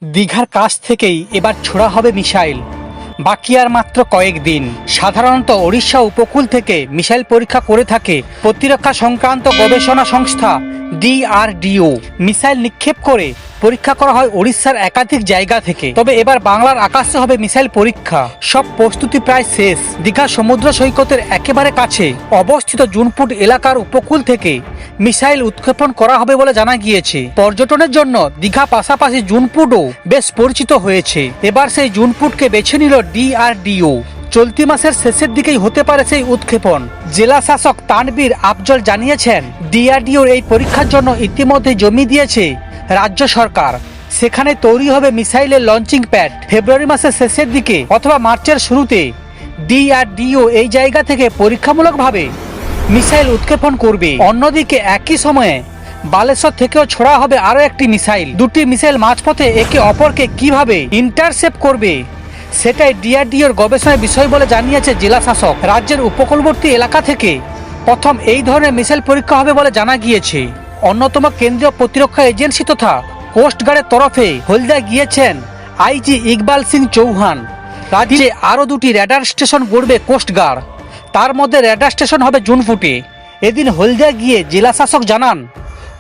দীঘার কাছ থেকেই এবার ছোড়া হবে মিসাইল। বাকি আর মাত্র কয়েকদিন। সাধারণত ওড়িশা উপকূল থেকে মিসাইল পরীক্ষা করে থাকে প্রতিরক্ষা সংক্রান্ত গবেষণা সংস্থা DRDO। মিসাইল নিক্ষেপ করে পরীক্ষা করা হয় ওড়িশার একাধিক জায়গা থেকে। তবে এবার বাংলার আকাশে হবে মিসাইল পরীক্ষা। সব প্রস্তুতি প্রায় শেষ। দীঘা সমুদ্র সৈকতের একেবারে কাছে অবস্থিত জুনপুট এলাকার উপকূল থেকে মিসাইল উৎক্ষেপণ করা হবে বলে জানা গিয়েছে। পর্যটনের জন্য দীঘা পাশাপাশি জুনপুটও বেশ পরিচিত হয়েছে। এবার সেই জুনপুটকে বেছে নিল DRDO। চলতি মাসের শেষের দিকেই হতে পারে সেই উৎক্ষেপণ। জেলা শাসক তানবীর আফজল জানিয়েছেন, DRDOর এই পরীক্ষার জন্য ইতিমধ্যে জমি দিয়েছে রাজ্য সরকার। সেখানে তৈরি হবে মিসাইলের লঞ্চিং প্যাড। ফেব্রুয়ারি মাসের শেষের দিকে অথবা মার্চের শুরুতে DRDO এই জায়গা থেকে পরীক্ষামূলকভাবে মিসাইল উৎক্ষেপণ করবে। অন্যদিকে একই সময়ে বালেশ্বর থেকেও ছোড়া হবে আরও একটি মিসাইল। দুটি মিসাইল মাঝপথে একে অপরকে কিভাবে ইন্টারসেপ্ট করবে সেটাই DRDOর গবেষণার বিষয় বলে জানিয়েছে জেলা শাসক। রাজ্যের উপকূলবর্তী এলাকা থেকে প্রথম এই ধরনের মিসাইল পরীক্ষা হবে বলে জানা গিয়েছে। অন্যতম কেন্দ্রীয় প্রতিরক্ষা এজেন্সি তথা কোস্টগার্ডের তরফে হলদিয়া গিয়েছেন IG ইকবাল সিং চৌহান। রাজ্যে আরও দুটি রেডার স্টেশন গড়বে কোস্টগার্ড। তার মধ্যে রেডার স্টেশন হবে জুনপুটে। এদিন হলদিয়া গিয়ে জেলা শাসক জানান,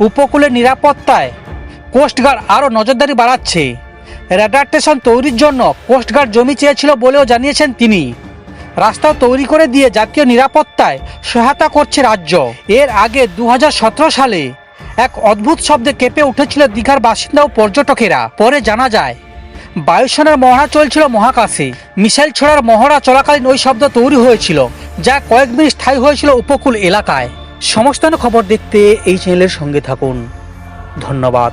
উপকূলের নিরাপত্তায় কোস্টগার্ড আরও নজরদারি বাড়াচ্ছে। রেডার স্টেশন তৈরির জন্য কোস্টগার্ড জমি চেয়েছিল বলেও জানিয়েছেন তিনি। রাস্তাও তৈরি করে দিয়ে জাতীয় নিরাপত্তায় সহায়তা করছে রাজ্য। এর আগে 2017 সালে এক অদ্ভুত শব্দে কেঁপে উঠেছিল দীঘার বাসিন্দা ও পর্যটকেরা। পরে জানা যায় বায়ুসেনার মহড়া চলছিল মহাকাশে। মিসাইল ছোড়ার মহড়া চলাকালীন ওই শব্দ তৈরি হয়েছিল, যা কয়েক মিনিট স্থায়ী হয়েছিল উপকূল এলাকায়। সমস্ত খবর দেখতে এই চ্যানেলের সঙ্গে থাকুন। ধন্যবাদ।